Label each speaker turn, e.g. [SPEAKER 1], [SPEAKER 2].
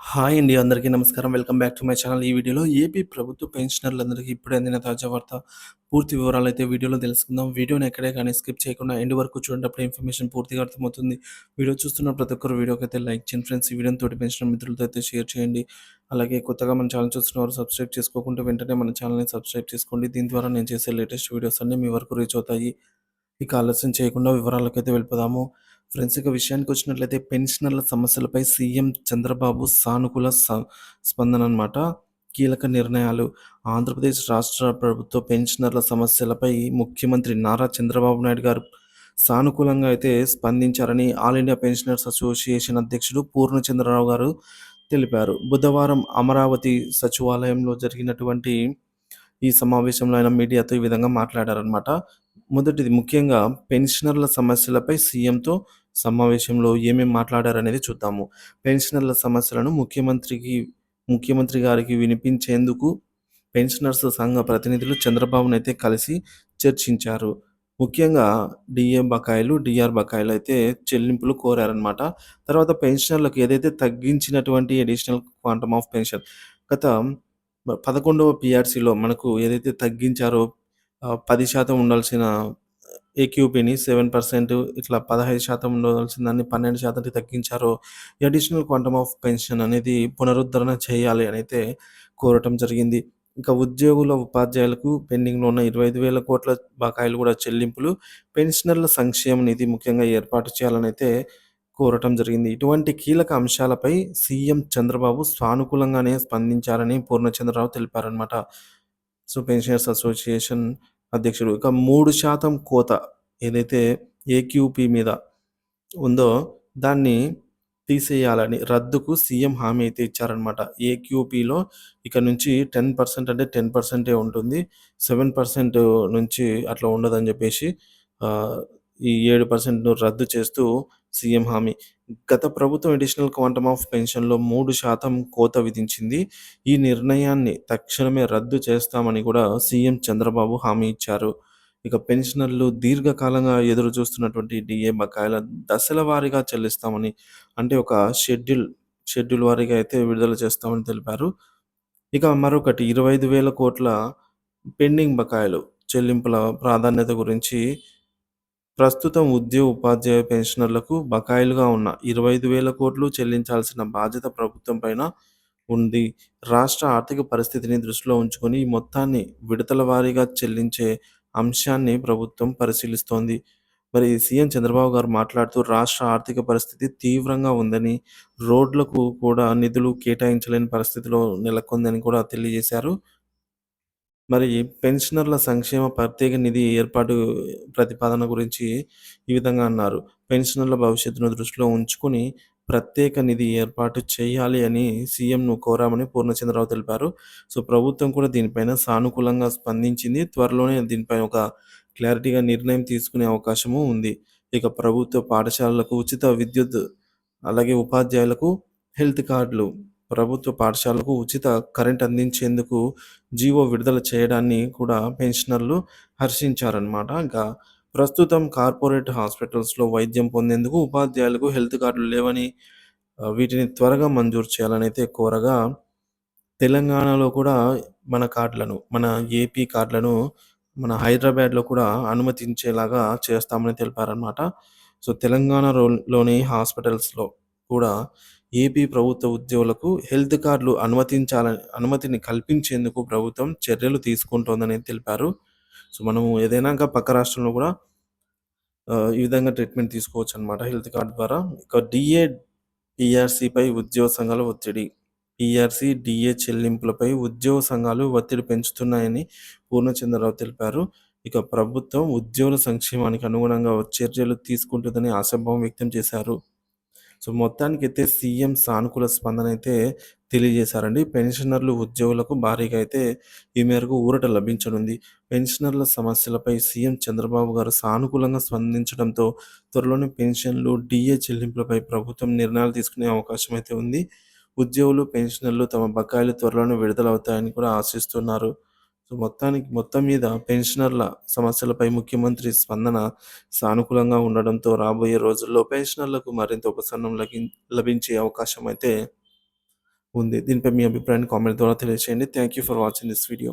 [SPEAKER 1] Hi అండి. అందరికీ నమస్కారం. Welcome back to my channel. ఈ వీడియోలో ఏపీ ప్రభుత్వ పెన్షనర్లందరికీ ఇప్పుడే అందిన తాజా వార్త. పూర్తి వివరాలైతే వీడియోలో తెలుసుకుందాం. వీడియోని ఎక్కడే కానీ స్కిప్ చేయకుండా ఎండ్ వరకు చూడండి. అప్పుడే ఇన్ఫర్మేషన్ పూర్తిగా అర్థమవుతుంది. వీడియో చూస్తున్న ప్రతి ఒక్కరు వీడియోకైతే లైక్ చేయండి ఫ్రెండ్స్. ఈ వీడియోని తోటి పెన్షనర్ మిత్రులతో అయితే షేర్ చేయండి. అలాగే కొత్తగా మన ఛానల్ చూస్తున్నవారు సబ్స్క్రైబ్ చేసుకోకుంటే వెంటనే మన ఛానల్‌ని సబ్స్క్రైబ్ చేసుకోండి. దీని ద్వారా నేను చేసే లేటెస్ట్ వీడియోస్ అన్నీ మీ వరకు రీచ్ అవుతాయి. ఇక ఆలస్యం చేయకుండా వివరాలకైతే వెళ్ళిపోదాము. ఫ్రెండ్స్, ఇక విషయానికొచ్చినట్లయితే పెన్షనర్ల సమస్యలపై సీఎం చంద్రబాబు సానుకూల స్పందన అన్నమాట. కీలక నిర్ణయాలు. ఆంధ్రప్రదేశ్ రాష్ట్ర ప్రభుత్వ పెన్షనర్ల సమస్యలపై ముఖ్యమంత్రి నారా చంద్రబాబు నాయుడు గారు సానుకూలంగా అయితే స్పందించారని ఆల్ ఇండియా పెన్షనర్స్ అసోసియేషన్ అధ్యక్షుడు పూర్ణచంద్రరావు గారు తెలిపారు. బుధవారం అమరావతి సచివాలయంలో జరిగినటువంటి ఈ సమావేశంలో ఆయన మీడియాతో ఈ విధంగా మాట్లాడారనమాట. మొదటిది ముఖ్యంగా పెన్షనర్ల సమస్యలపై సీఎంతో సమావేశంలో ఏమేం మాట్లాడారనేది చూద్దాము. పెన్షనర్ల సమస్యలను ముఖ్యమంత్రి గారికి వినిపించేందుకు పెన్షనర్స్ సంఘ ప్రతినిధులు చంద్రబాబునైతే కలిసి చర్చించారు. ముఖ్యంగా డీఏ బకాయిలు, డీఆర్ బకాయిలు అయితే చెల్లింపులు కోరారనమాట. తర్వాత పెన్షనర్లకు ఏదైతే తగ్గించినటువంటి అడిషనల్ క్వాంటమ్ ఆఫ్ పెన్షన్ గత 11వ పీఆర్సీలో మనకు ఏదైతే తగ్గించారో 10% ఉండాల్సిన ఏక్యూపీని 7% ఇట్లా 15% ఉండవలసిన దాన్ని 12%కి తగ్గించారో, ఈ అడిషనల్ క్వాంటమ్ ఆఫ్ పెన్షన్ అనేది పునరుద్ధరణ చేయాలి అనైతే కోరటం జరిగింది. ఇంకా ఉద్యోగుల, ఉపాధ్యాయులకు పెండింగ్‌లో ఉన్న 25,000 కోట్ల బకాయిలు కూడా చెల్లింపులు పెన్షనర్ల సంక్షేమ నిధి ముఖ్యంగా ఏర్పాటు చేయాలనైతే కోరటం జరిగింది. ఇటువంటి కీలక అంశాలపై సీఎం చంద్రబాబు సానుకూలంగానే స్పందించారని పూర్ణచంద్రరావు తెలిపారనమాట. సో, పెన్షనర్స్ అసోసియేషన్ అధ్యక్షుడు. ఇక 3% కోత ఏదైతే ఏక్యూపీ మీద ఉందో దాన్ని తీసేయాలని రద్దుకు సీఎం హామీ అయితే ఇచ్చారనమాట. ఏక్యూపీలో ఇక నుంచి 10% అంటే 10% ఉంటుంది. 7% నుంచి అట్లా ఉండదని చెప్పేసి ఈ 7% రద్దు చేస్తూ సీఎం హామీ. గత ప్రభుత్వం అడిషనల్ క్వాంటమ్ ఆఫ్ పెన్షన్‌లో 3% కోత విధించింది. ఈ నిర్ణయాన్ని తక్షణమే రద్దు చేస్తామని కూడా సీఎం చంద్రబాబు హామీ ఇచ్చారు. ఇక పెన్షనర్లు దీర్ఘకాలంగా ఎదురు చూస్తున్నటువంటి డీఏ బకాయిల దశల వారీగా చెల్లిస్తామని, అంటే ఒక షెడ్యూల్ వారీగా అయితే విడుదల చేస్తామని తెలిపారు. ఇక మరొకటి 25,000 కోట్ల పెండింగ్ బకాయిలు చెల్లింపుల ప్రాధాన్యత గురించి ప్రస్తుతం ఉద్యోగ, ఉపాధ్యాయ పెన్షనర్లకు బకాయిలుగా ఉన్న 25,000 కోట్లు చెల్లించాల్సిన బాధ్యత ప్రభుత్వం పైన ఉంది. రాష్ట్ర ఆర్థిక పరిస్థితిని దృష్టిలో ఉంచుకొని ఈ మొత్తాన్ని విడతల వారీగా చెల్లించే అంశాన్ని ప్రభుత్వం పరిశీలిస్తోంది. మరి సీఎం చంద్రబాబు గారు మాట్లాడుతూ రాష్ట్ర ఆర్థిక పరిస్థితి తీవ్రంగా ఉందని, రోడ్లకు కూడా నిధులు కేటాయించలేని పరిస్థితిలో నెలకొందని కూడా తెలియజేశారు. మరి పెన్షనర్ల సంక్షేమ ప్రత్యేక నిధి ఏర్పాటు ప్రతిపాదన గురించి ఈ విధంగా అన్నారు. పెన్షనర్ల భవిష్యత్తును దృష్టిలో ఉంచుకొని ప్రత్యేక నిధి ఏర్పాటు చేయాలి అని సీఎంను కోరామని పూర్ణచంద్రరావు తెలిపారు. సో, ప్రభుత్వం కూడా దీనిపైన సానుకూలంగా స్పందించింది. త్వరలోనే దీనిపై ఒక క్లారిటీగా నిర్ణయం తీసుకునే అవకాశము ఉంది. ఇక ప్రభుత్వ పాఠశాలలకు ఉచిత విద్యుత్, అలాగే ఉపాధ్యాయులకు హెల్త్ కార్డులు, ప్రభుత్వ పాఠశాలకు ఉచిత కరెంట్ అందించేందుకు జీవో విడుదల చేయడాన్ని కూడా పెన్షనర్లు హర్షించారనమాట. ఇంకా ప్రస్తుతం కార్పొరేట్ హాస్పిటల్స్‌లో వైద్యం పొందేందుకు ఉపాధ్యాయులకు హెల్త్ కార్డులు లేవని, వీటిని త్వరగా మంజూరు చేయాలనైతే కోరగా, తెలంగాణలో కూడా మన ఏపీ కార్డులను మన హైదరాబాద్‌లో కూడా అనుమతించేలాగా చేస్తామని తెలిపారనమాట. సో, లోని హాస్పిటల్స్‌లో కూడా ఏపీ ప్రభుత్వ ఉద్యోగులకు హెల్త్ కార్డులు అనుమతిని కల్పించేందుకు ప్రభుత్వం చర్యలు తీసుకుంటోందని తెలిపారు. సో, మనము ఏదైనా ఇంకా పక్క రాష్ట్రంలో కూడా ఈ విధంగా ట్రీట్మెంట్ తీసుకోవచ్చనమాట హెల్త్ కార్డ్ ద్వారా. ఇక పీఆర్సీపై ఉద్యోగ సంఘాల ఒత్తిడి. పీఆర్సీ, డీఏ చెల్లింపులపై ఉద్యోగ సంఘాలు ఒత్తిడి పెంచుతున్నాయని పూర్ణచంద్రరావు తెలిపారు. ఇక ప్రభుత్వం ఉద్యోగుల సంక్షేమానికి అనుగుణంగా చర్యలు తీసుకుంటుందని ఆశాభావం వ్యక్తం చేశారు. సో, మొత్తానికైతే సీఎం సానుకూల స్పందన అయితే తెలియజేశారండి. పెన్షనర్లు, ఉద్యోగులకు భారీగా అయితే ఈ మేరకు ఊరట లభించనుంది. పెన్షనర్ల సమస్యలపై సీఎం చంద్రబాబు గారు సానుకూలంగా స్పందించడంతో త్వరలోనే పెన్షన్లు, డీఏ చెల్లింపులపై ప్రభుత్వం నిర్ణయాలు తీసుకునే అవకాశం అయితే ఉంది. ఉద్యోగులు, పెన్షనర్లు తమ బకాయిలు త్వరలోనే విడుదలవుతాయని కూడా ఆశిస్తున్నారు. సో, మొత్తం మీద పెన్షనర్ల సమస్యలపై ముఖ్యమంత్రి స్పందన సానుకూలంగా ఉండడంతో రాబోయే రోజుల్లో పెన్షనర్లకు మరింత ఉపశమనం లభించే అవకాశం అయితే ఉంది. దీనిపై మీ అభిప్రాయాన్ని కామెంట్ ద్వారా తెలియజేయండి. Thank you for watching this video.